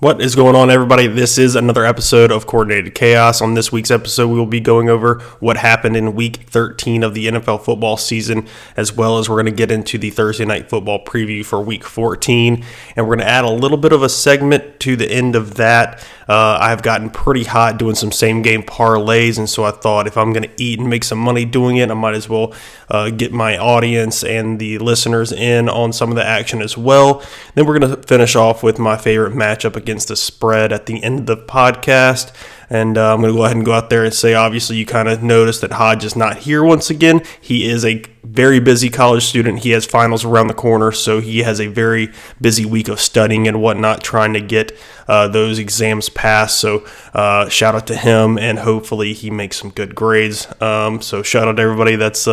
What is going on, everybody? This is another episode of Coordinated Chaos. On this week's episode, we will be going over what happened in Week 13 of the NFL football season, as well as we're going to get into the Thursday Night Football preview for Week 14, and we're going to add a little bit of a segment to the end of that. I've gotten pretty hot doing some same-game parlays, and so I thought if I'm going to eat and make some money doing it, I might as well get my audience and the listeners in on some of the action as well. Then we're going to finish off with my favorite matchup against the spread at the end of the podcast. And I'm going to go ahead and go out there and say, obviously, you kind of noticed that Hodge is not here once again. He is a very busy college student. He has finals around the corner, so he has a very busy week of studying and whatnot, trying to get those exams passed. So shout out to him, and hopefully he makes some good grades. So shout out to everybody that's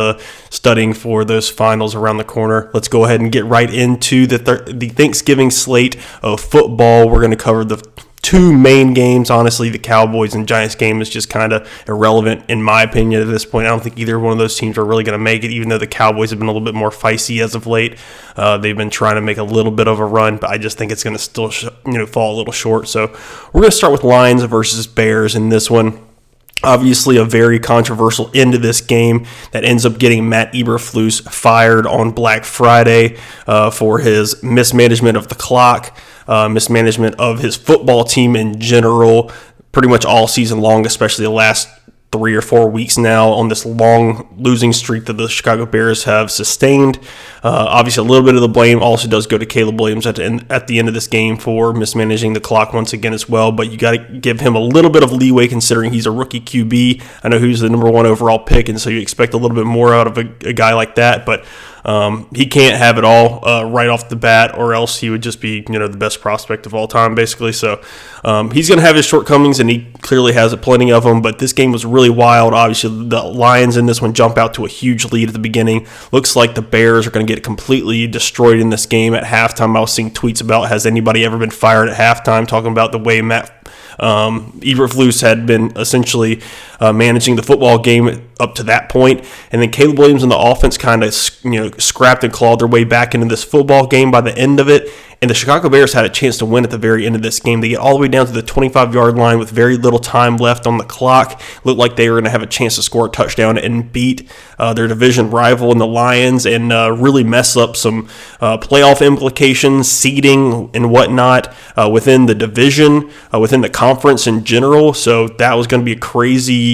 studying for those finals around the corner. Let's go ahead and get right into the Thanksgiving slate of football. We're going to cover the two main games. Honestly, the Cowboys and Giants game is just kind of irrelevant in my opinion at this point. I don't think either one of those teams are really going to make it, even though the Cowboys have been a little bit more feisty as of late. They've been trying to make a little bit of a run, but I just think it's going to still fall a little short. So we're going to start with Lions versus Bears in this one. Obviously, a very controversial end to this game that ends up getting Matt Eberflus fired on Black Friday for his mismanagement of the clock, mismanagement of his football team in general, pretty much all season long, especially the last 3 or 4 weeks now on this long losing streak that the Chicago Bears have sustained. Obviously, a little bit of the blame also does go to Caleb Williams at the end of this game for mismanaging the clock once again as well, but you got to give him a little bit of leeway considering he's a rookie QB. I know he's the number 1 overall pick, and so you expect a little bit more out of a guy like that, but he can't have it all right off the bat, or else he would just be the best prospect of all time, basically. So he's going to have his shortcomings, and he clearly has plenty of them, but this game was really wild. Obviously, the Lions in this one jump out to a huge lead at the beginning. Looks like the Bears are going to get completely destroyed in this game at halftime. I was seeing tweets about, has anybody ever been fired at halftime, talking about the way Matt Eberflus had been essentially managing the football game up to that point, and then Caleb Williams and the offense kind of scrapped and clawed their way back into this football game by the end of it, and the Chicago Bears had a chance to win at the very end of this game. They get all the way down to the 25-yard line with very little time left on the clock. Looked like they were going to have a chance to score a touchdown and beat their division rival in the Lions and really mess up some playoff implications, seeding and whatnot within the division, within the conference in general. So that was going to be a crazy,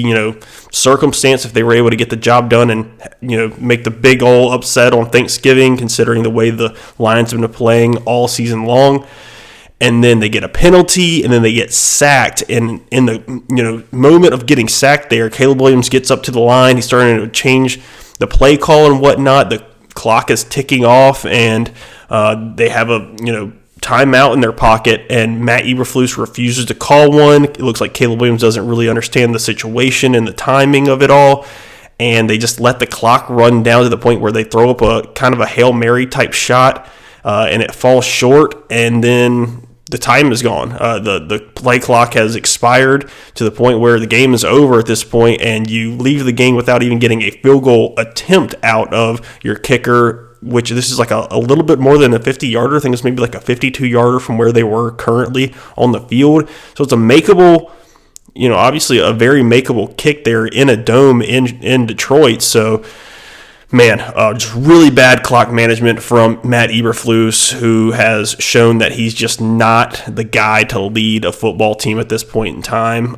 circumstance if they were able to get the job done and, make the big old upset on Thanksgiving, considering the way the Lions have been playing all season long. And then they get a penalty, and then they get sacked. And in the moment of getting sacked there, Caleb Williams gets up to the line. He's starting to change the play call and whatnot. The clock is ticking off, and they have a timeout in their pocket, and Matt Eberflus refuses to call one. It looks like Caleb Williams doesn't really understand the situation and the timing of it all, and they just let the clock run down to the point where they throw up a kind of a Hail Mary type shot, and it falls short, and then the time is gone. The play clock has expired to the point where the game is over at this point, and you leave the game without even getting a field goal attempt out of your kicker, which this is like a little bit more than a 50-yarder. I think it's maybe like a 52-yarder from where they were currently on the field. So it's a makeable, obviously a very makeable kick there in a dome in Detroit. So, man, just really bad clock management from Matt Eberflus, who has shown that he's just not the guy to lead a football team at this point in time.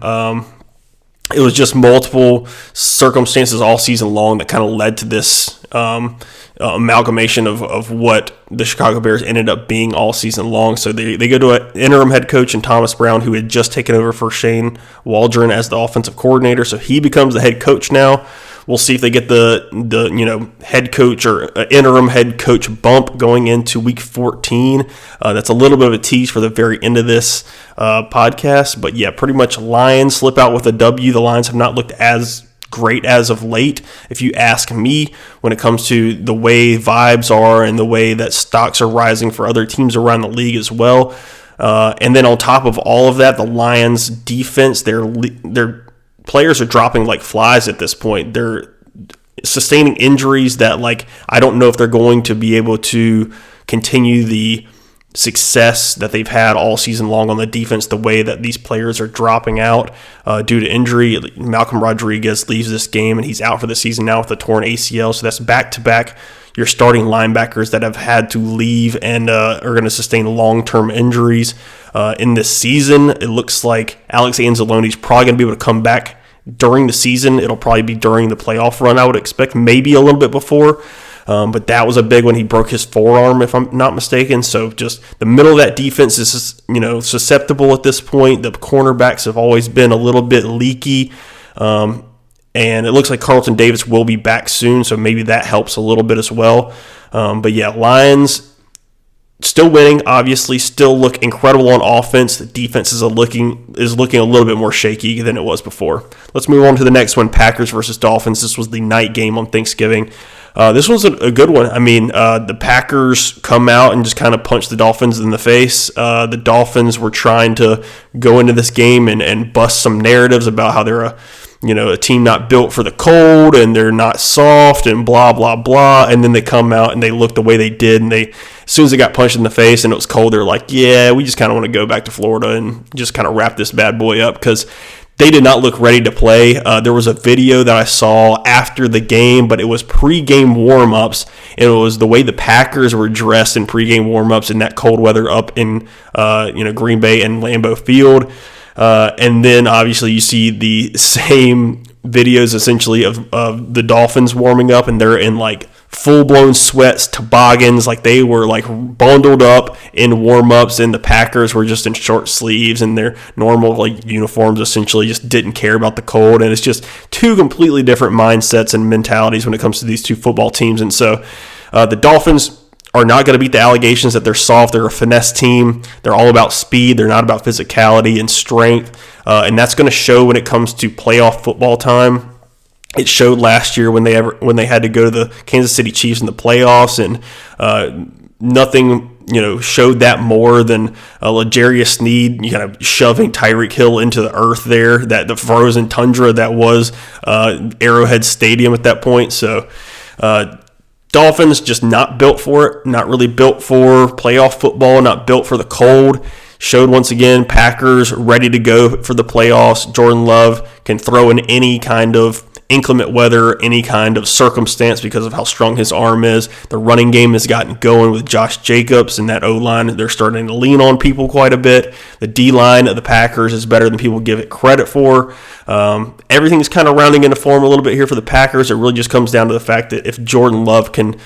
It was just multiple circumstances all season long that kind of led to this amalgamation of what the Chicago Bears ended up being all season long. So they go to an interim head coach in Thomas Brown, who had just taken over for Shane Waldron as the offensive coordinator. So he becomes the head coach now. We'll see if they get the head coach or interim head coach bump going into Week 14. That's a little bit of a tease for the very end of this podcast. But yeah, pretty much Lions slip out with a W. The Lions have not looked as great as of late, if you ask me, when it comes to the way vibes are and the way that stocks are rising for other teams around the league as well. And then on top of all of that, the Lions defense, their players are dropping like flies at this point. They're sustaining injuries that, like, I don't know if they're going to be able to continue the success that they've had all season long on the defense, the way that these players are dropping out due to injury. Malcolm Rodriguez leaves this game, and he's out for the season now with a torn ACL. So that's back-to-back your starting linebackers that have had to leave and are going to sustain long-term injuries in this season. It looks like Alex Anzalone's is probably going to be able to come back during the season. It'll probably be during the playoff run, I would expect, maybe a little bit before. But that was a big one. He broke his forearm, if I'm not mistaken. So just the middle of that defense is, susceptible at this point. The cornerbacks have always been a little bit leaky. And it looks like Carlton Davis will be back soon, so maybe that helps a little bit as well. But yeah, Lions still winning, obviously, still look incredible on offense. The defense is looking a little bit more shaky than it was before. Let's move on to the next one, Packers versus Dolphins. This was the night game on Thanksgiving. This was a good one. I mean, the Packers come out and just kind of punch the Dolphins in the face. The Dolphins were trying to go into this game and bust some narratives about how they're a team not built for the cold and they're not soft and blah, blah, blah. And then they come out and they look the way they did. And as soon as they got punched in the face and it was cold, they're like, yeah, we just kind of want to go back to Florida and just kind of wrap this bad boy up, because they did not look ready to play. There was a video that I saw after the game, but it was pregame warm-ups, and it was the way the Packers were dressed in pregame warm-ups in that cold weather up in Green Bay and Lambeau Field. And then obviously you see the same videos essentially of the Dolphins warming up, and they're in like full-blown sweats, toboggans, like they were like bundled up in warm-ups, and the Packers were just in short sleeves and their normal like uniforms, essentially just didn't care about the cold. And it's just two completely different mindsets and mentalities when it comes to these two football teams. And so the Dolphins are not going to beat the allegations that they're soft. They're a finesse team. They're all about speed. They're not about physicality and strength. And that's going to show when it comes to playoff football time. It showed last year when they had to go to the Kansas City Chiefs in the playoffs, and nothing showed that more than L'Jarius Sneed kind of shoving Tyreek Hill into the earth there, that the frozen tundra that was Arrowhead Stadium at that point. So Dolphins just not built for it, not really built for playoff football, not built for the cold. Showed once again, Packers ready to go for the playoffs. Jordan Love can throw in any kind of inclement weather, any kind of circumstance because of how strong his arm is. The running game has gotten going with Josh Jacobs, and that O-line, they're starting to lean on people quite a bit. The D-line of the Packers is better than people give it credit for. Everything's kind of rounding into form a little bit here for the Packers. It really just comes down to the fact that if Jordan Love can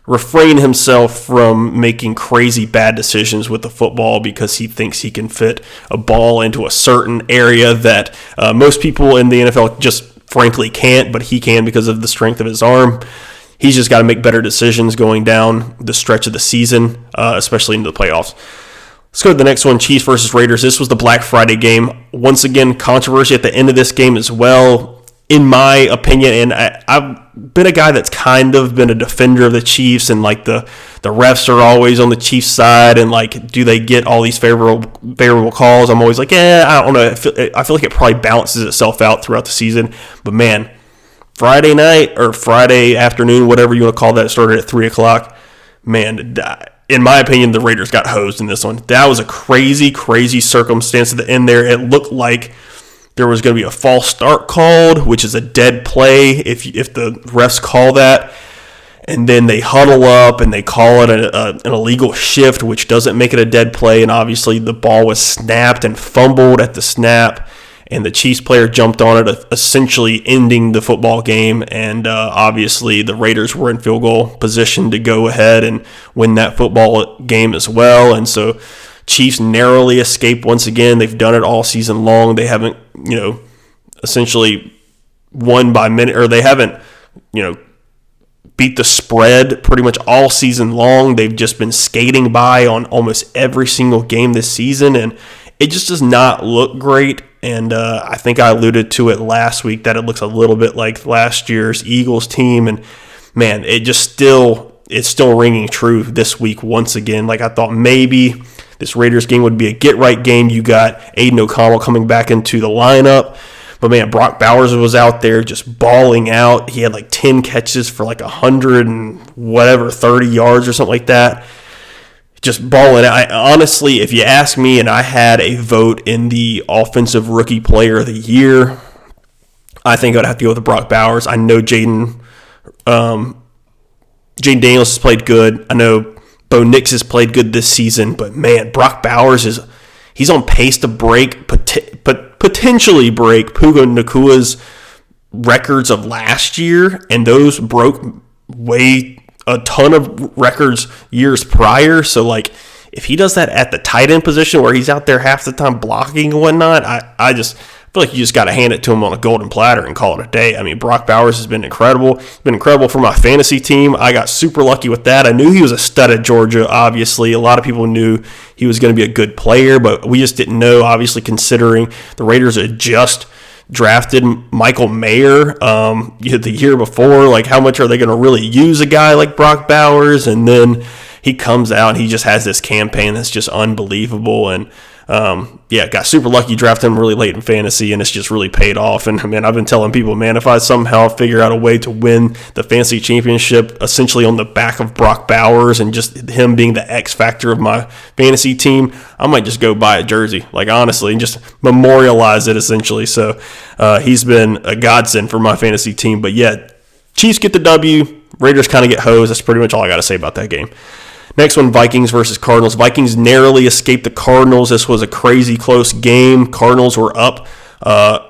refrain himself from making crazy bad decisions with the football because he thinks he can fit a ball into a certain area that most people in the NFL just frankly can't, but he can because of the strength of his arm. He's just got to make better decisions going down the stretch of the season, especially into the playoffs. Let's go to the next one, Chiefs versus Raiders. This was the Black Friday game. Once again, controversy at the end of this game as well. In my opinion, and I've been a guy that's kind of been a defender of the Chiefs, and like the refs are always on the Chiefs side, and like, do they get all these favorable calls? I'm always like, I don't know. I feel like it probably balances itself out throughout the season. But man, Friday night or Friday afternoon, whatever you want to call that, it started at 3:00. Man, in my opinion, the Raiders got hosed in this one. That was a crazy, crazy circumstance at the end there. It looked like there was going to be a false start called, which is a dead play if the refs call that. And then they huddle up and they call it an illegal shift, which doesn't make it a dead play. And obviously the ball was snapped and fumbled at the snap, and the Chiefs player jumped on it, essentially ending the football game. And obviously the Raiders were in field goal position to go ahead and win that football game as well. And so Chiefs narrowly escaped once again. They've done it all season long. They haven't, essentially won by minute, or they haven't, beat the spread pretty much all season long. They've just been skating by on almost every single game this season, and it just does not look great. And I think I alluded to it last week that it looks a little bit like last year's Eagles team. And man, it's still ringing true this week once again. Like, I thought maybe this Raiders game would be a get-right game. You got Aiden O'Connell coming back into the lineup. But, man, Brock Bowers was out there just balling out. He had like 10 catches for like 100 and whatever, 30 yards or something like that. just balling out. Honestly, if you ask me and I had a vote in the Offensive Rookie Player of the Year, I think I'd have to go with Brock Bowers. I know Jaden Daniels has played good. I know Bo Nix has played good this season, but man, Brock Bowers he's on pace to potentially break Puka Nakua's records of last year, and those broke a ton of records years prior. So like, if he does that at the tight end position where he's out there half the time blocking and whatnot, I just feel like you just got to hand it to him on a golden platter and call it a day. I mean, Brock Bowers has been incredible. He's been incredible for my fantasy team. I got super lucky with that. I knew he was a stud at Georgia, obviously. A lot of people knew he was going to be a good player, but we just didn't know, obviously, considering the Raiders had just drafted Michael Mayer the year before. Like, how much are they going to really use a guy like Brock Bowers? And then he comes out and he just has this campaign that's just unbelievable. And got super lucky, drafted him really late in fantasy, and it's just really paid off. And man, I've been telling people, man, if I somehow figure out a way to win the fantasy championship essentially on the back of Brock Bowers and just him being the X factor of my fantasy team, I might just go buy a jersey, like honestly, and just memorialize it essentially. So he's been a godsend for my fantasy team. But yeah, Chiefs get the W, Raiders kind of get hosed. That's pretty much all I got to say about that game. Next one, Vikings versus Cardinals. Vikings narrowly escaped the Cardinals. This was a crazy close game. Cardinals were up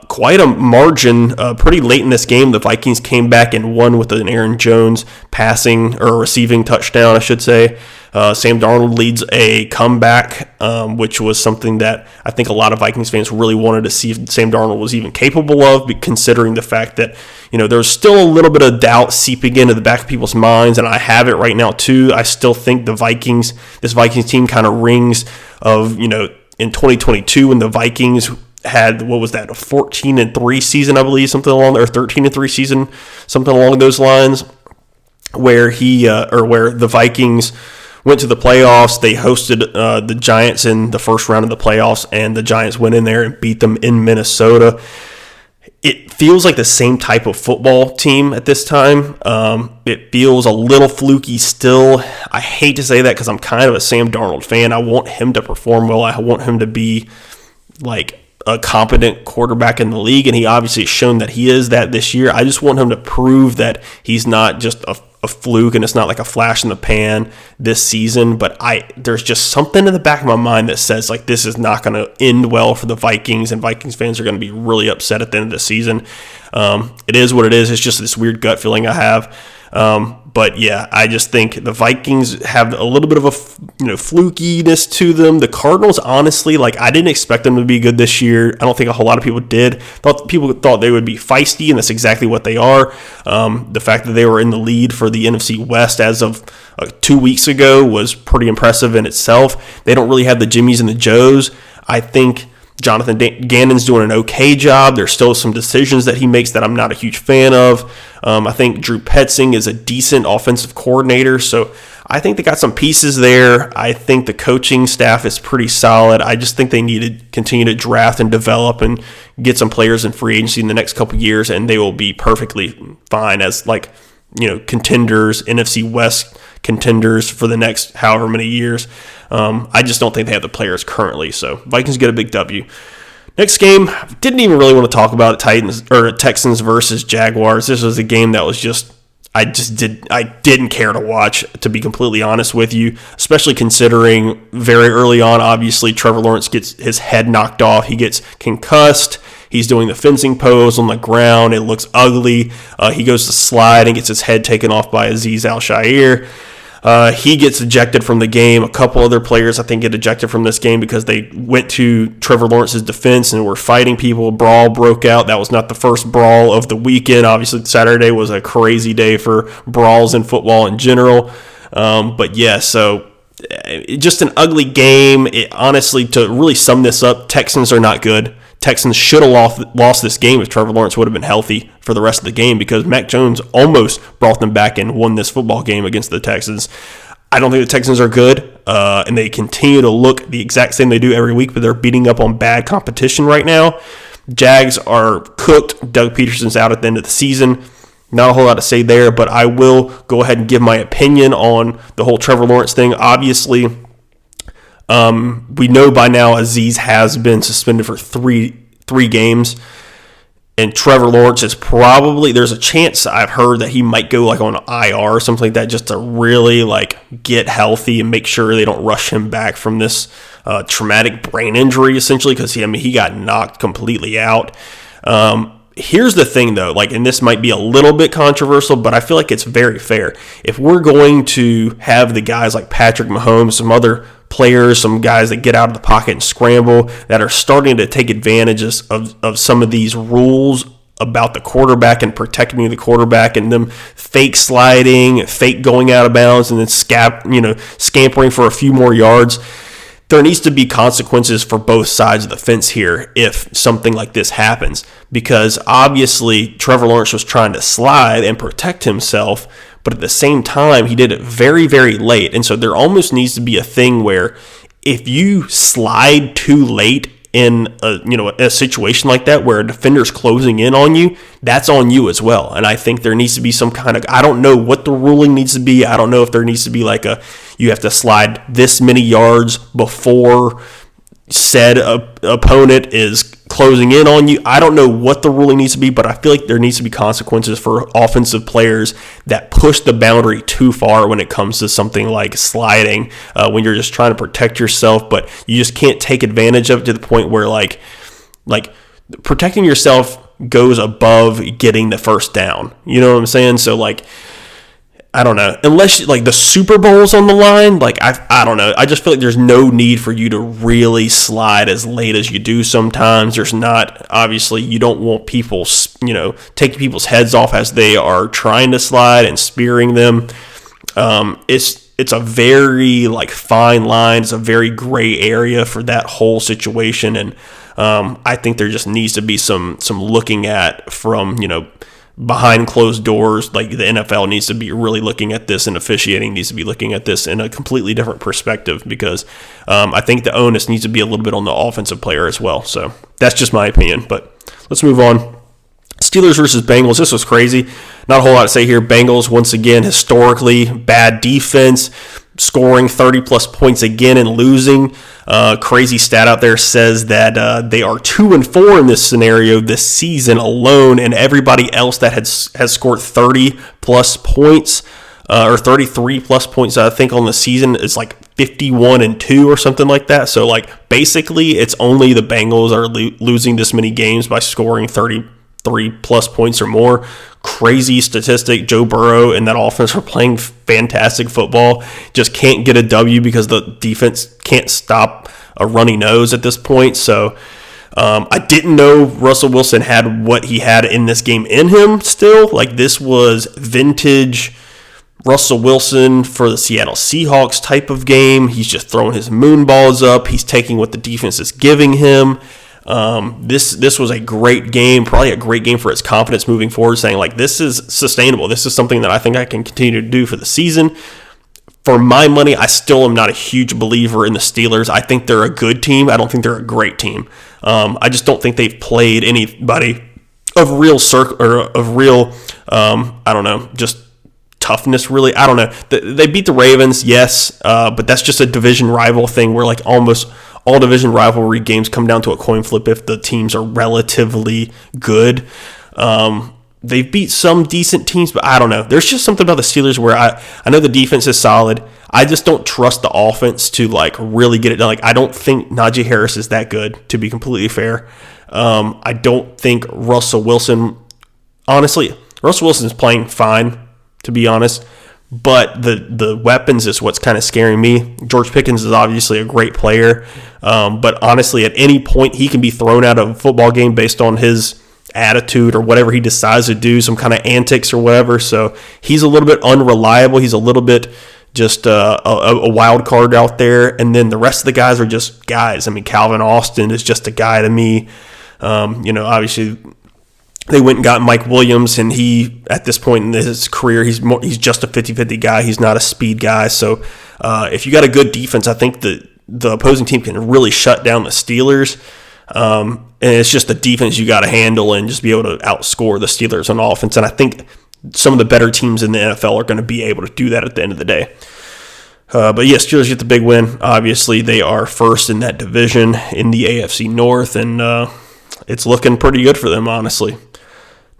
quite a margin pretty late in this game. The Vikings came back and won with an Aaron Jones passing or receiving touchdown, I should say. Sam Darnold leads a comeback, which was something that I think a lot of Vikings fans really wanted to see if Sam Darnold was even capable of, considering the fact that, there's still a little bit of doubt seeping into the back of people's minds, and I have it right now too. I still think this Vikings team kind of rings of, in 2022 when the Vikings had, what was that, a 14-3 season, I believe, something along, or 13-3 season, something along those lines, where where the Vikings went to the playoffs. They hosted the Giants in the first round of the playoffs, and the Giants went in there and beat them in Minnesota. It feels like the same type of football team at this time. It feels a little fluky still. I hate to say that because I'm kind of a Sam Darnold fan. I want him to perform well. I want him to be like a competent quarterback in the league, and he obviously has shown that he is that this year. I just want him to prove that he's not just a fluke and it's not like a flash in the pan this season. But there's just something in the back of my mind that says like this is not going to end well for the Vikings, and Vikings fans are going to be really upset at the end of the season. It is what it is. It's just this weird gut feeling I have. But yeah, I just think the Vikings have a little bit of a flukiness to them. The Cardinals, honestly, like I didn't expect them to be good this year. I don't think a whole lot of people did. People thought they would be feisty, and that's exactly what they are. The fact that they were in the lead for the NFC West as of 2 weeks ago was pretty impressive in itself. They don't really have the Jimmies and the Joes. I think Jonathan Gannon's doing an okay job. There's still some decisions that he makes that I'm not a huge fan of. I think Drew Petzing is a decent offensive coordinator, so I think they got some pieces there. I think the coaching staff is pretty solid. I just think they need to continue to draft and develop and get some players in free agency in the next couple of years, and they will be perfectly fine as contenders, NFC West contenders for the next however many years. I just don't think they have the players currently. So Vikings get a big W. Next game, didn't even really want to talk about Texans versus Jaguars. This was a game that was I didn't care to watch, to be completely honest with you, especially considering very early on, obviously, Trevor Lawrence gets his head knocked off. He gets concussed. He's doing the fencing pose on the ground. It looks ugly. He goes to slide and gets his head taken off by Azeez Al-Shaair. He gets ejected from the game. A couple other players, I think, get ejected from this game because they went to Trevor Lawrence's defense and were fighting people. A brawl broke out. That was not the first brawl of the weekend. Obviously, Saturday was a crazy day for brawls in football in general. But yeah, so just an ugly game. Honestly, to really sum this up, Texans are not good. Texans should have lost this game if Trevor Lawrence would have been healthy for the rest of the game, because Mac Jones almost brought them back and won this football game against the Texans. I don't think the Texans are good, and they continue to look the exact same they do every week, but they're beating up on bad competition right now. Jags are cooked. Doug Peterson's out at the end of the season. Not a whole lot to say there, but I will go ahead and give my opinion on the whole Trevor Lawrence thing. Obviously, We know by now Azeez has been suspended for three games. And Trevor Lawrence is probably, there's a chance I've heard that he might go like on IR or something like that just to really like get healthy and make sure they don't rush him back from this traumatic brain injury essentially, because he got knocked completely out. Here's the thing though, like, and this might be a little bit controversial, but I feel like it's very fair. If we're going to have the guys like Patrick Mahomes, some other players, some guys that get out of the pocket and scramble, that are starting to take advantages of some of these rules about the quarterback and protecting the quarterback, and them fake sliding, fake going out of bounds, and then scampering for a few more yards. There needs to be consequences for both sides of the fence here if something like this happens, because obviously Trevor Lawrence was trying to slide and protect himself, but at the same time he did it very, very late. And so there almost needs to be a thing where if you slide too late in a situation like that where a defender's closing in on you, that's on you as well. And I think there needs to be some kind of, I don't know what the ruling needs to be. I don't know if there needs to be like you have to slide this many yards before said opponent is closing in on you. I don't know what the ruling needs to be, but I feel like there needs to be consequences for offensive players that push the boundary too far when it comes to something like sliding, when you're just trying to protect yourself, but you just can't take advantage of it to the point where like protecting yourself goes above getting the first down. You know what I'm saying? So like, I don't know, unless like the Super Bowl's on the line, like I don't know. I just feel like there's no need for you to really slide as late as you do sometimes. There's not, obviously you don't want people, taking people's heads off as they are trying to slide and spearing them. It's a very like fine line. It's a very gray area for that whole situation, and I think there just needs to be some looking at from behind closed doors. Like the NFL needs to be really looking at this, and officiating needs to be looking at this in a completely different perspective, because I think the onus needs to be a little bit on the offensive player as well. So that's just my opinion, but let's move on. Steelers versus Bengals. This was crazy. Not a whole lot to say here. Bengals, once again, historically bad defense, scoring 30-plus points again and losing. Crazy stat out there says that they are 2-4 in this scenario this season alone, and everybody else that has scored 30-plus points or 33-plus points, I think, on the season is like 51-2 or something like that. So, like, basically, it's only the Bengals are losing this many games by scoring 33-plus points or more. Crazy statistic. Joe Burrow and that offense are playing fantastic football. Just can't get a W because the defense can't stop a runny nose at this point. So I didn't know Russell Wilson had what he had in this game in him still. Like, this was vintage Russell Wilson for the Seattle Seahawks type of game. He's just throwing his moon balls up. He's taking what the defense is giving him. This was a great game, probably a great game for his confidence moving forward, saying like, this is sustainable. This is something that I think I can continue to do for the season. For my money, I still am not a huge believer in the Steelers. I think they're a good team. I don't think they're a great team. I just don't think they've played anybody of real I don't know, just toughness, really. I don't know. They beat the Ravens, yes, but that's just a division rival thing where like almost all division rivalry games come down to a coin flip if the teams are relatively good. They've beat some decent teams, but I don't know. There's just something about the Steelers where I know the defense is solid. I just don't trust the offense to like really get it done. Like, I don't think Najee Harris is that good, to be completely fair. I don't think Russell Wilson, honestly, Russell Wilson is playing fine, to be honest. But the weapons is what's kind of scaring me. George Pickens is obviously a great player, but honestly, at any point he can be thrown out of a football game based on his attitude or whatever he decides to do, some kind of antics or whatever. So he's a little bit unreliable. He's a little bit just a wild card out there. And then the rest of the guys are just guys. I mean, Calvin Austin is just a guy to me. Obviously, they went and got Mike Williams, and he, at this point in his career, he's just a 50-50 guy. He's not a speed guy. So if you got a good defense, I think the opposing team can really shut down the Steelers. And it's just the defense you got to handle and just be able to outscore the Steelers on offense. And I think some of the better teams in the NFL are going to be able to do that at the end of the day. But yes, Steelers get the big win. Obviously, they are first in that division in the AFC North, and it's looking pretty good for them, honestly.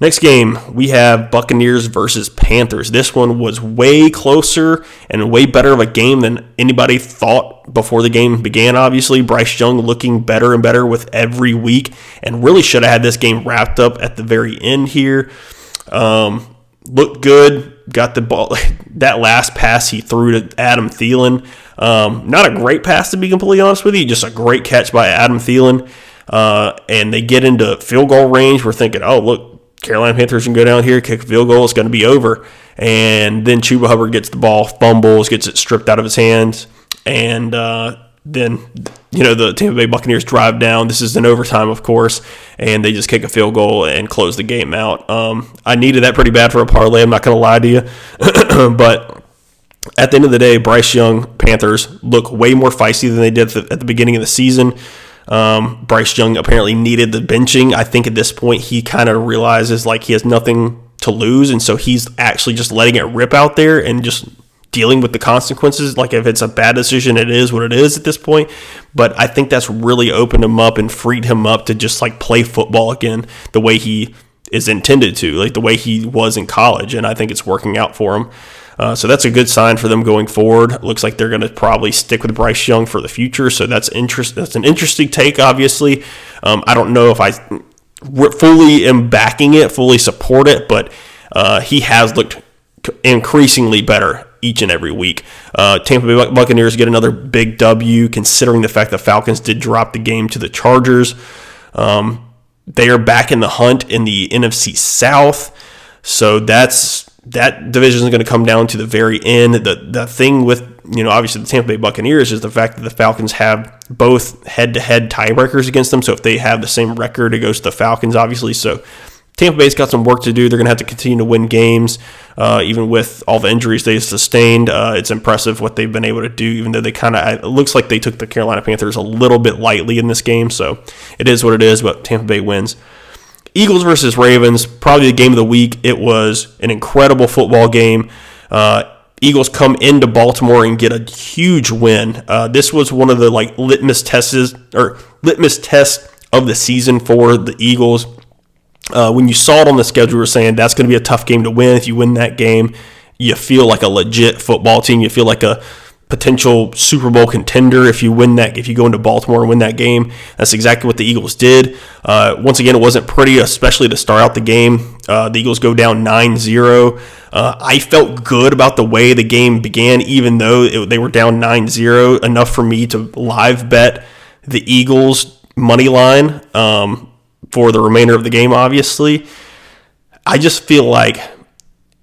Next game, we have Buccaneers versus Panthers. This one was way closer and way better of a game than anybody thought before the game began, obviously. Bryce Young looking better and better with every week, and really should have had this game wrapped up at the very end here. Looked good. Got the ball. That last pass he threw to Adam Thielen. Not a great pass, to be completely honest with you. Just a great catch by Adam Thielen. And they get into field goal range. We're thinking, oh, look, Carolina Panthers can go down here, kick a field goal. It's going to be over. And then Chuba Hubbard gets the ball, fumbles, gets it stripped out of his hands. And then, the Tampa Bay Buccaneers drive down. This is in overtime, of course, and they just kick a field goal and close the game out. I needed that pretty bad for a parlay, I'm not going to lie to you. But at the end of the day, Bryce Young, Panthers, look way more feisty than they did at the beginning of the season. Bryce Young apparently needed the benching. I think at this point he kind of realizes like he has nothing to lose, and so he's actually just letting it rip out there and just dealing with the consequences. Like if it's a bad decision, it is what it is at this point. But I think that's really opened him up and freed him up to just like play football again the way he is intended to, like the way he was in college. And I think it's working out for him. So that's a good sign for them going forward. It looks like they're going to probably stick with Bryce Young for the future. So that's an interesting take, obviously. I don't know if I fully am backing it, fully support it, but he has looked increasingly better each and every week. Tampa Bay Buccaneers get another big W, considering the fact the Falcons did drop the game to the Chargers. They are back in the hunt in the NFC South, so that division is going to come down to the very end. The thing with, obviously the Tampa Bay Buccaneers is the fact that the Falcons have both head-to-head tiebreakers against them, so if they have the same record, it goes to the Falcons, obviously. So Tampa Bay's got some work to do. They're going to have to continue to win games, even with all the injuries they've sustained. It's impressive what they've been able to do, even though it looks like they took the Carolina Panthers a little bit lightly in this game. So it is what it is, but Tampa Bay wins. Eagles versus Ravens, probably the game of the week. It was an incredible football game. Eagles come into Baltimore and get a huge win. This was one of the litmus tests of the season for the Eagles. When you saw it on the schedule, we were saying that's going to be a tough game to win. If you win that game, you feel like a legit football team. You feel like a potential Super Bowl contender if you win that. If you go into Baltimore and win that game, that's exactly what the Eagles did. Once again, it wasn't pretty, especially to start out the game. The Eagles go down 9-0. I felt good about the way the game began, even though they were down 9-0, enough for me to live bet the Eagles money line for the remainder of the game, obviously. I just feel like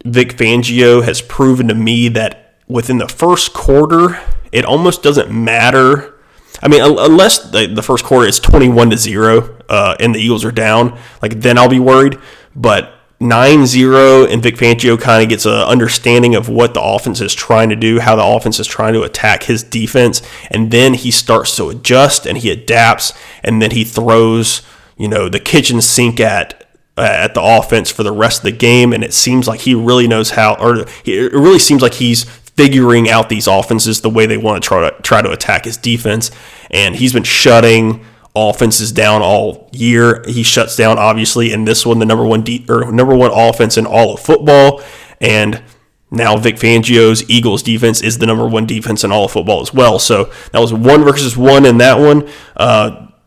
Vic Fangio has proven to me that within the first quarter, it almost doesn't matter. I mean, unless the first quarter is 21-0 and the Eagles are down, then I'll be worried. But 9-0 and Vic Fangio kind of gets an understanding of what the offense is trying to do, how the offense is trying to attack his defense, and then he starts to adjust and he adapts, and then he throws the kitchen sink at the offense for the rest of the game, and it seems like he really knows how, or it really seems like he's figuring out these offenses the way they want to try to attack his defense, and he's been shutting offenses down all year. He shuts down, obviously, in this one, the number one offense in all of football, and now Vic Fangio's Eagles defense is the number one defense in all of football as well. So that was 1 versus 1 in that one.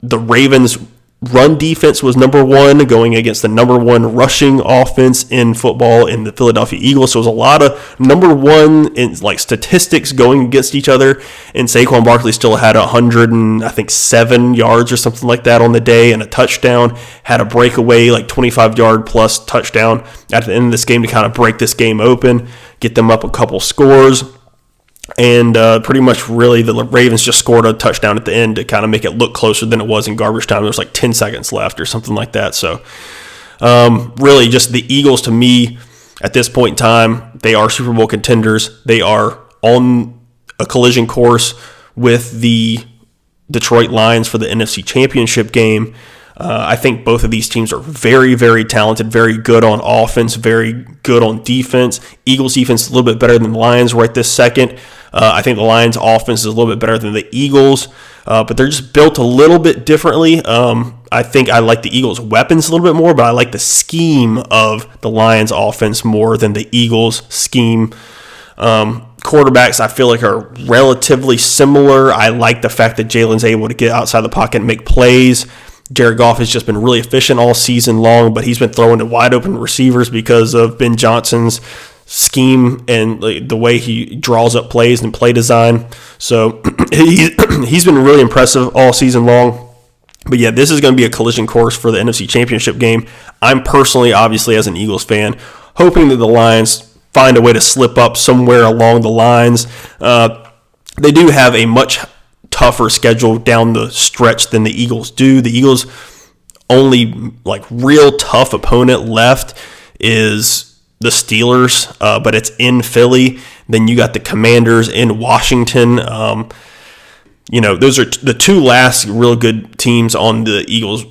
The Ravens run defense was number one, going against the number one rushing offense in football in the Philadelphia Eagles. So it was a lot of number one in statistics going against each other. And Saquon Barkley still had 107 yards or something like that on the day and a touchdown. Had a breakaway 25-yard plus touchdown at the end of this game to kind of break this game open, get them up a couple scores. And pretty much really the Ravens just scored a touchdown at the end to kind of make it look closer than it was in garbage time. There was 10 seconds left or something like that. So really just the Eagles, to me, at this point in time, they are Super Bowl contenders. They are on a collision course with the Detroit Lions for the NFC Championship game. I think both of these teams are very, very talented, very good on offense, very good on defense. Eagles defense is a little bit better than the Lions right this second. I think the Lions' offense is a little bit better than the Eagles, but they're just built a little bit differently. I think I like the Eagles' weapons a little bit more, but I like the scheme of the Lions' offense more than the Eagles' scheme. Quarterbacks, I feel like, are relatively similar. I like the fact that Jalen's able to get outside the pocket and make plays. Jared Goff has just been really efficient all season long, but he's been throwing to wide open receivers because of Ben Johnson's scheme and the way he draws up plays and play design. So he's been really impressive all season long. But yeah, this is going to be a collision course for the NFC Championship game. I'm personally, obviously, as an Eagles fan, hoping that the Lions find a way to slip up somewhere along the lines. They do have a much tougher schedule down the stretch than the Eagles do. The Eagles' only real tough opponent left is the Steelers, but it's in Philly. Then you got the Commanders in Washington. Those are the two last real good teams on the Eagles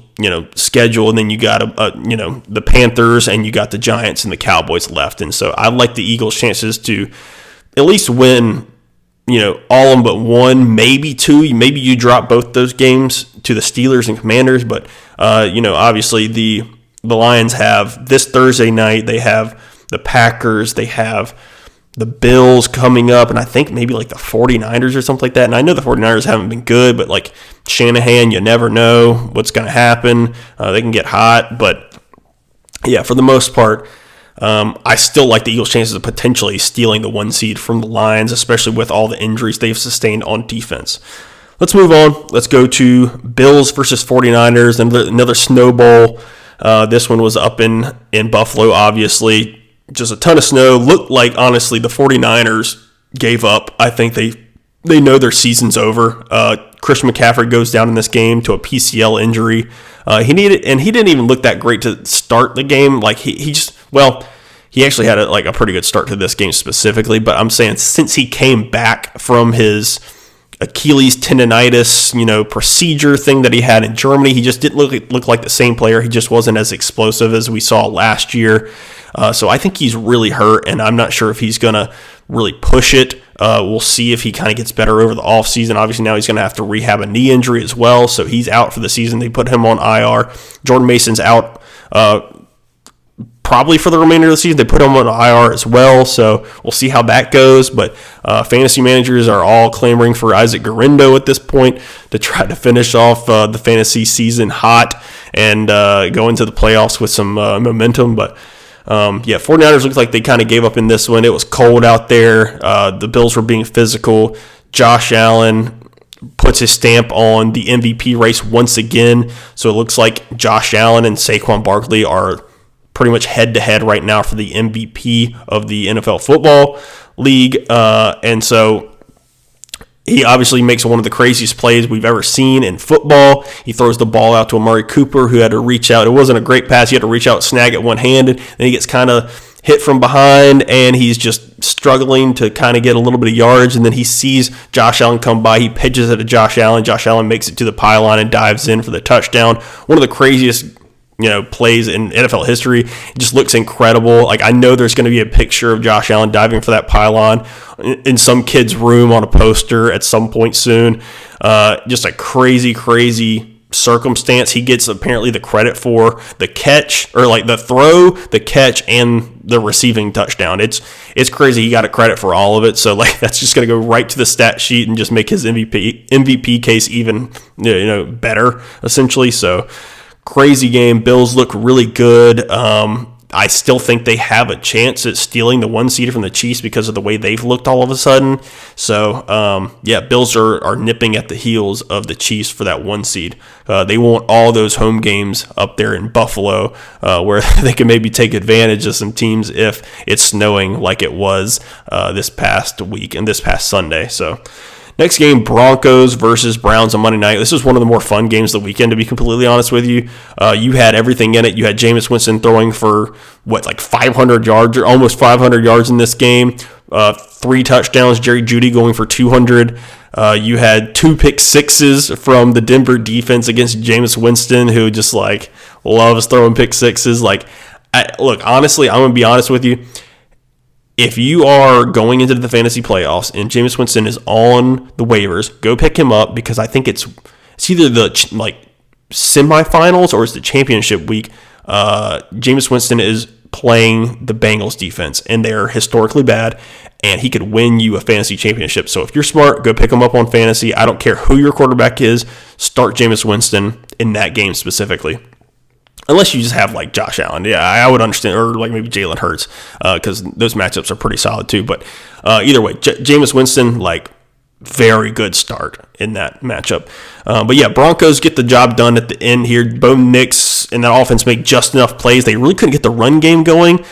schedule, and then you got the Panthers and you got the Giants and the Cowboys left. And so I like the Eagles' chances to at least win all of them but one, maybe two. Maybe you drop both those games to the Steelers and Commanders, but obviously the Lions have this Thursday night. They have the Packers. They have the Bills coming up, and I think maybe the 49ers or something like that. And I know the 49ers haven't been good, but Shanahan, you never know what's going to happen. They can get hot, but yeah, for the most part, I still like the Eagles' chances of potentially stealing the 1 seed from the Lions, especially with all the injuries they've sustained on defense. Let's move on. Let's go to Bills versus 49ers, another snow bowl. This one was up in Buffalo, obviously. Just a ton of snow. Looked like, honestly, the 49ers gave up. I think they know their season's over. Christian McCaffrey goes down in this game to a PCL injury. He didn't even look that great to start the game. He actually had a pretty good start to this game specifically, but I'm saying since he came back from his Achilles tendonitis, procedure thing that he had in Germany, he just didn't look like the same player. He just wasn't as explosive as we saw last year. So I think he's really hurt, and I'm not sure if he's going to really push it. We'll see if he kind of gets better over the offseason. Obviously, now he's going to have to rehab a knee injury as well, so he's out for the season. They put him on IR. Jordan Mason's out probably for the remainder of the season. They put him on IR as well, so we'll see how that goes. But fantasy managers are all clamoring for Isaac Guerrero at this point to try to finish off the fantasy season hot and go into the playoffs with some momentum. But 49ers looked like they kind of gave up in this one. It was cold out there. The Bills were being physical. Josh Allen puts his stamp on the MVP race once again. So it looks like Josh Allen and Saquon Barkley are pretty much head-to-head right now for the MVP of the NFL Football League. And so he obviously makes one of the craziest plays we've ever seen in football. He throws the ball out to Amari Cooper, who had to reach out. It wasn't a great pass. He had to reach out, snag it one-handed. Then he gets kind of hit from behind, and he's just struggling to kind of get a little bit of yards. And then he sees Josh Allen come by. He pitches it to Josh Allen. Josh Allen makes it to the pylon and dives in for the touchdown. One of the craziest plays in NFL history. It just looks incredible. I know there's going to be a picture of Josh Allen diving for that pylon in some kid's room on a poster at some point soon. Just a crazy circumstance. He gets apparently the credit for the catch, or the throw, the catch, and the receiving touchdown. It's crazy. He got a credit for all of it. So that's just going to go right to the stat sheet and just make his MVP case even better, essentially. So crazy game. Bills look really good. I still think they have a chance at stealing the 1 seed from the Chiefs because of the way they've looked all of a sudden. So, Bills are nipping at the heels of the Chiefs for that 1 seed. They want all those home games up there in Buffalo where they can maybe take advantage of some teams if it's snowing like it was this past week and this past Sunday. So, next game, Broncos versus Browns on Monday night. This is one of the more fun games of the weekend, to be completely honest with you. You had everything in it. You had Jameis Winston throwing for, 500 yards or almost 500 yards in this game. 3 touchdowns. Jerry Jeudy going for 200. You had 2 pick sixes from the Denver defense against Jameis Winston, who just, loves throwing pick sixes. Look, honestly, I'm going to be honest with you. if you are going into the fantasy playoffs and Jameis Winston is on the waivers, go pick him up, because I think it's either the semifinals or it's the championship week. Jameis Winston is playing the Bengals defense, and they're historically bad, and he could win you a fantasy championship. So if you're smart, go pick him up on fantasy. I don't care who your quarterback is. Start Jameis Winston in that game specifically. Unless you just have like Josh Allen. Yeah, I would understand. Or like maybe Jalen Hurts, because those matchups are pretty solid too. But either way, Jameis Winston, like, very good start in that matchup. But yeah, Broncos get the job done at the end here. Bo Nix and that offense make just enough plays. They really couldn't get the run game going.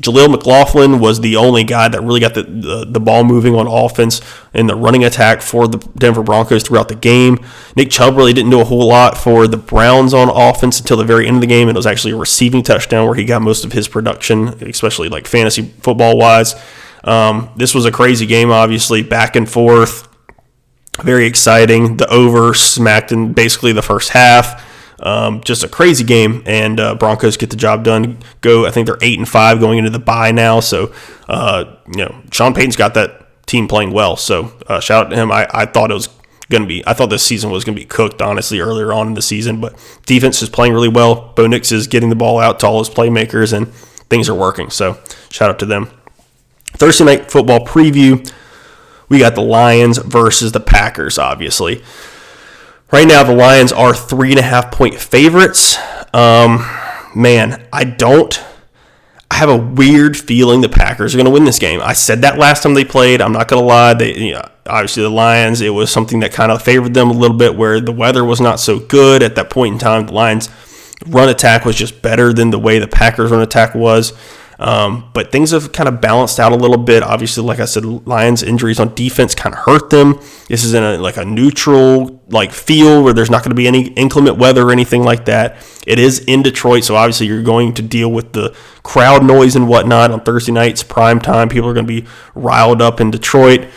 Jaleel McLaughlin was the only guy that really got the ball moving on offense in the running attack for the Denver Broncos throughout the game. Nick Chubb really didn't do a whole lot for the Browns on offense until the very end of the game. It was actually a receiving touchdown where he got most of his production, especially like fantasy football wise. This was a crazy game, obviously, back and forth. Very exciting. The over smacked in basically the first half. Just a crazy game, and Broncos get the job done. I think they're 8-5 going into the bye now. So, Sean Payton's got that team playing well. So, shout out to him. I thought this season was gonna be cooked, honestly, earlier on in the season. But defense is playing really well. Bo Nix is getting the ball out to all his playmakers, and things are working. So, shout out to them. Thursday night football preview. We got the Lions versus the Packers, obviously. Right now, the Lions are 3.5-point favorites. I have a weird feeling the Packers are going to win this game. I said that last time they played. I'm not going to lie. Obviously, the Lions, it was something that kind of favored them a little bit, where the weather was not so good at that point in time. The Lions' run attack was just better than the way the Packers' run attack was. But things have kind of balanced out a little bit. Obviously, like I said, Lions' injuries on defense kind of hurt them. This is in a neutral field where there's not going to be any inclement weather or anything like that. It is in Detroit, so obviously you're going to deal with the crowd noise and whatnot on Thursday nights, prime time. People are going to be riled up in Detroit.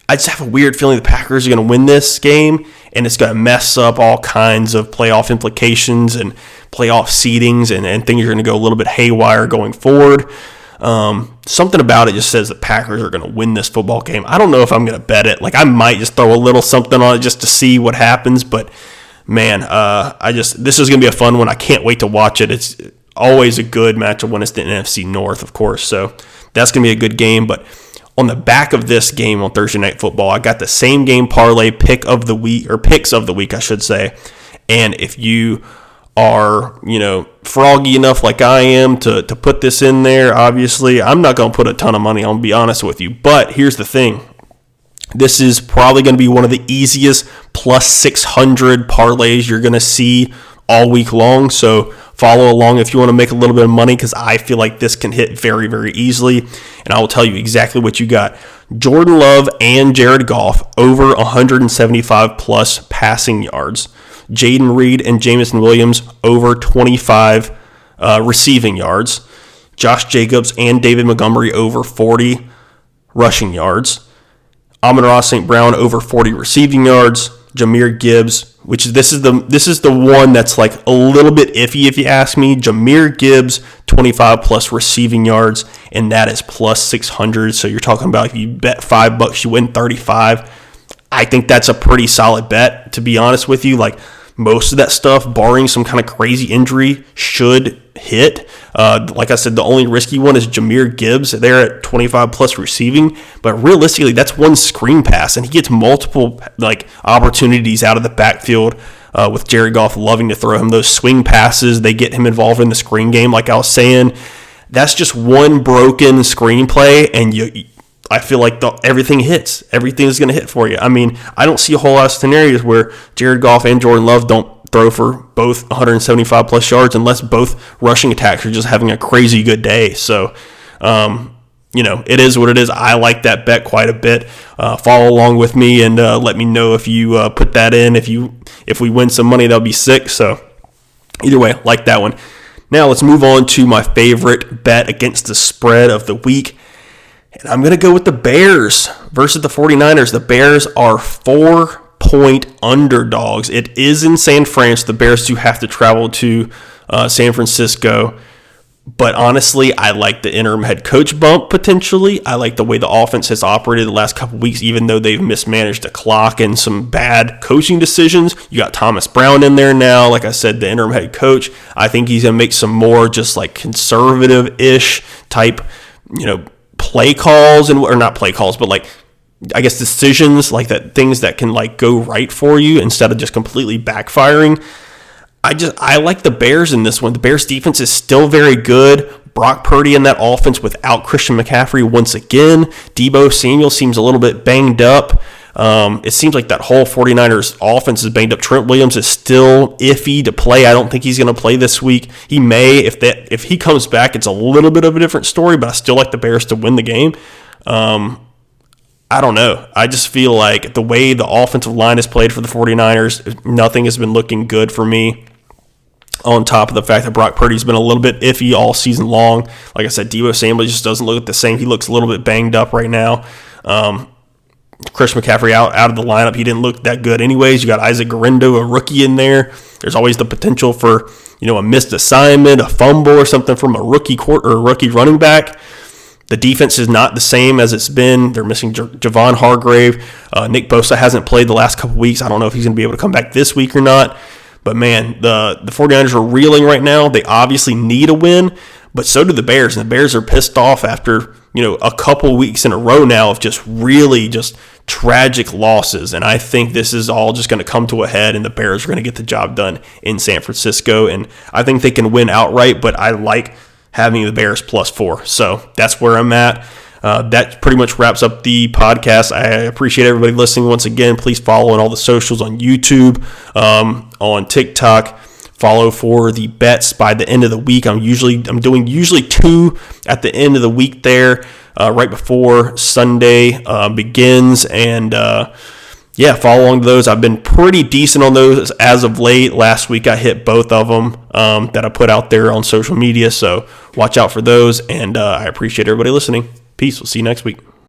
I just have a weird feeling the Packers are going to win this game, and it's going to mess up all kinds of playoff implications and playoff seedings, and things are going to go a little bit haywire going forward. Something about it just says the Packers are going to win this football game. I don't know if I'm going to bet it. I might just throw a little something on it just to see what happens, but man, this is going to be a fun one. I can't wait to watch it. It's always a good matchup when it's the NFC North, of course, so that's going to be a good game. But on the back of this game on Thursday Night Football, I got the same game parlay picks of the week, I should say. And if you are, froggy enough like I am to put this in there, obviously, I'm not going to put a ton of money on, to be honest with you. But here's the thing. This is probably going to be one of the easiest plus 600 parlays you're going to see all week long. So follow along if you want to make a little bit of money, because I feel like this can hit very, very easily. And I will tell you exactly what you got. Jordan Love and Jared Goff over 175 plus passing yards. Jaden Reed and Jamison Williams over 25 receiving yards. Josh Jacobs and David Montgomery over 40 rushing yards. Amon-Ra St. Brown over 40 receiving yards. Jahmyr Gibbs, this is the one that's a little bit iffy if you ask me. Jahmyr Gibbs, 25 plus receiving yards, and that is plus 600. So you're talking about if you bet $5, you win 35. I think that's a pretty solid bet, to be honest with you. Most of that stuff, barring some kind of crazy injury, should hit. Like I said, the only risky one is Jahmyr Gibbs. They're at 25 plus receiving, but realistically, that's one screen pass, and he gets multiple opportunities out of the backfield. With Jared Goff loving to throw him those swing passes, they get him involved in the screen game. Like I was saying, that's just one broken screenplay, and I feel like everything hits. Everything is going to hit for you. I mean, I don't see a whole lot of scenarios where Jared Goff and Jordan Love don't throw for both 175 plus yards unless both rushing attacks are just having a crazy good day. So, it is what it is. I like that bet quite a bit. Follow along with me and let me know if you put that in. If we win some money, that'll be sick. So, either way, like that one. Now, let's move on to my favorite bet against the spread of the week. And I'm going to go with the Bears versus the 49ers. The Bears are 4-point underdogs. It is in San Fran. The Bears do have to travel to San Francisco. But honestly, I like the interim head coach bump potentially. I like the way the offense has operated the last couple weeks, even though they've mismanaged the clock and some bad coaching decisions. You got Thomas Brown in there now. Like I said, the interim head coach. I think he's going to make some more just like conservative-ish type, play calls or not play calls, but like, I guess decisions like that, things that can like go right for you instead of just completely backfiring. I like the Bears in this one. The Bears defense is still very good. Brock Purdy in that offense without Christian McCaffrey once again. Deebo Samuel seems a little bit banged up. It seems like that whole 49ers offense is banged up. Trent Williams is still iffy to play. I don't think he's going to play this week. He may. If he comes back, it's a little bit of a different story, but I still like the Bears to win the game. I don't know. I just feel like the way the offensive line has played for the 49ers, nothing has been looking good for me. On top of the fact that Brock Purdy's been a little bit iffy all season long. Like I said, Deebo Samuel just doesn't look the same. He looks a little bit banged up right now. Christian McCaffrey out of the lineup. He didn't look that good anyways. You got Isaac Guerrero, a rookie in there. There's always the potential for, a missed assignment, a fumble or something from a rookie running back. The defense is not the same as it's been. They're missing Javon Hargrave. Nick Bosa hasn't played the last couple weeks. I don't know if he's going to be able to come back this week or not. But, man, the 49ers are reeling right now. They obviously need a win, but so do the Bears. And the Bears are pissed off after, a couple weeks in a row now of just really just tragic losses. And I think this is all just going to come to a head, and the Bears are going to get the job done in San Francisco. And I think they can win outright, but I like having the Bears +4. So that's where I'm at. That pretty much wraps up the podcast. I appreciate everybody listening once again. Please follow on all the socials on YouTube, on TikTok. Follow for the bets by the end of the week. I'm doing 2 at the end of the week there, right before Sunday begins, and follow along to those. I've been pretty decent on those as of late. Last week I hit both of them that I put out there on social media, so watch out for those, and I appreciate everybody listening. Peace. We'll see you next week.